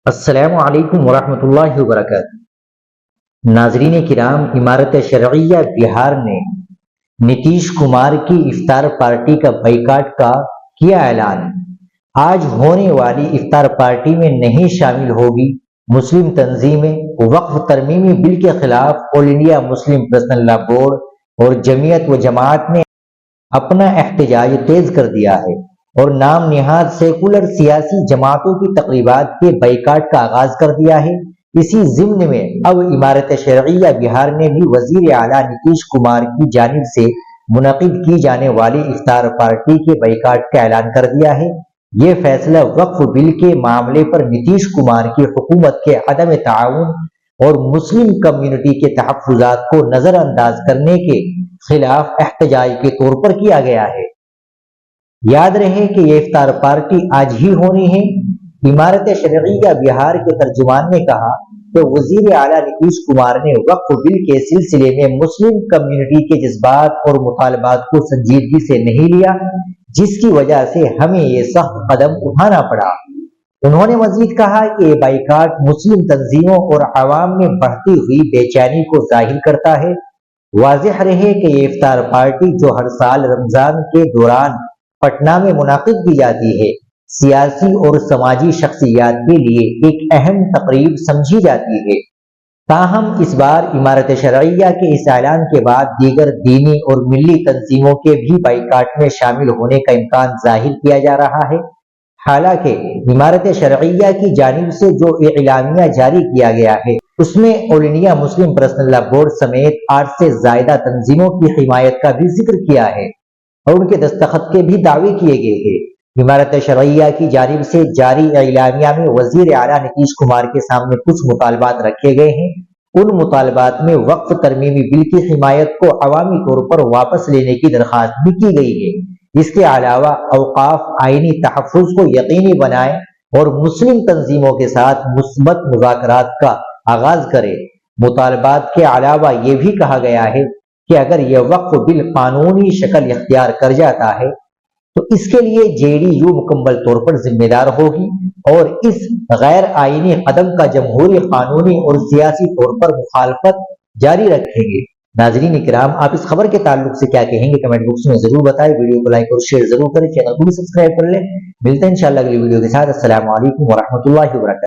السلام علیکم ورحمۃ اللہ وبرکاتہ۔ ناظرین کرام، امارت شرعیہ بہار نے نتیش کمار کی افطار پارٹی کا بائیکاٹ کا کیا اعلان۔ آج ہونے والی افطار پارٹی میں نہیں شامل ہوگی مسلم تنظیمیں۔ وقف ترمیمی بل کے خلاف آل انڈیا مسلم پرسنل لا بورڈ اور جمعیت و جماعت نے اپنا احتجاج تیز کر دیا ہے اور نام نہاد سیکولر سیاسی جماعتوں کی تقریبات کے بائیکاٹ کا آغاز کر دیا ہے۔ اسی ضمن میں اب امارت شرعیہ بہار نے بھی وزیر اعلیٰ نتیش کمار کی جانب سے منعقد کی جانے والی افطار پارٹی کے بائیکاٹ کا اعلان کر دیا ہے۔ یہ فیصلہ وقف بل کے معاملے پر نتیش کمار کی حکومت کے عدم تعاون اور مسلم کمیونٹی کے تحفظات کو نظر انداز کرنے کے خلاف احتجاج کے طور پر کیا گیا ہے۔ یاد رہے کہ یہ افطار پارٹی آج ہی ہونی ہے۔ امارت شرعیہ بہار کے ترجمان نے کہا کہ وزیر اعلیٰ نتیش کمار نے وقف بل کے سلسلے میں مسلم کمیونٹی کے جذبات اور مطالبات کو سنجیدگی سے نہیں لیا، جس کی وجہ سے ہمیں یہ سخت قدم اٹھانا پڑا۔ انہوں نے مزید کہا کہ یہ بائیکاٹ مسلم تنظیموں اور عوام میں بڑھتی ہوئی بے چینی کو ظاہر کرتا ہے۔ واضح رہے کہ یہ افطار پارٹی جو ہر سال رمضان کے دوران پٹنہ میں منعقد کی جاتی ہے، سیاسی اور سماجی شخصیات کے لیے ایک اہم تقریب سمجھی جاتی ہے۔ تاہم اس بار امارت شرعیہ کے اس اعلان کے بعد دیگر دینی اور ملی تنظیموں کے بھی بائیکاٹ میں شامل ہونے کا امکان ظاہر کیا جا رہا ہے۔ حالانکہ امارت شرعیہ کی جانب سے جو اعلامیہ جاری کیا گیا ہے، اس میں آل انڈیا مسلم پرسنل لا بورڈ سمیت 8 سے زائدہ تنظیموں کی حمایت کا بھی ذکر کیا ہے اور ان کے دستخط کے بھی دعوے کیے گئے ہیں۔ امارت شرعیہ کی جانب سے جاری اعلامیہ میں وزیر اعلیٰ نتیش کمار کے سامنے کچھ مطالبات رکھے گئے ہیں۔ ان مطالبات میں وقف ترمیمی بل کی حمایت کو عوامی طور پر واپس لینے کی درخواست بھی کی گئی ہے۔ اس کے علاوہ اوقاف آئینی تحفظ کو یقینی بنائے اور مسلم تنظیموں کے ساتھ مثبت مذاکرات کا آغاز کرے۔ مطالبات کے علاوہ یہ بھی کہا گیا ہے کہ اگر یہ وقف بل قانونی شکل اختیار کر جاتا ہے تو اس کے لیے JDU مکمل طور پر ذمہ دار ہوگی اور اس غیر آئینی قدم کا جمہوری، قانونی اور سیاسی طور پر مخالفت جاری رکھیں گے۔ ناظرین کرام، آپ اس خبر کے تعلق سے کیا کہیں گے کمنٹ باکس میں ضرور بتائیں۔ ویڈیو کو لائک اور شیئر ضرور کریں، چینل کو بھی سبسکرائب کر لیں۔ ملتے ہیں انشاءاللہ اگلی ویڈیو کے ساتھ۔ السلام علیکم ورحمۃ اللہ وبرکاتہ۔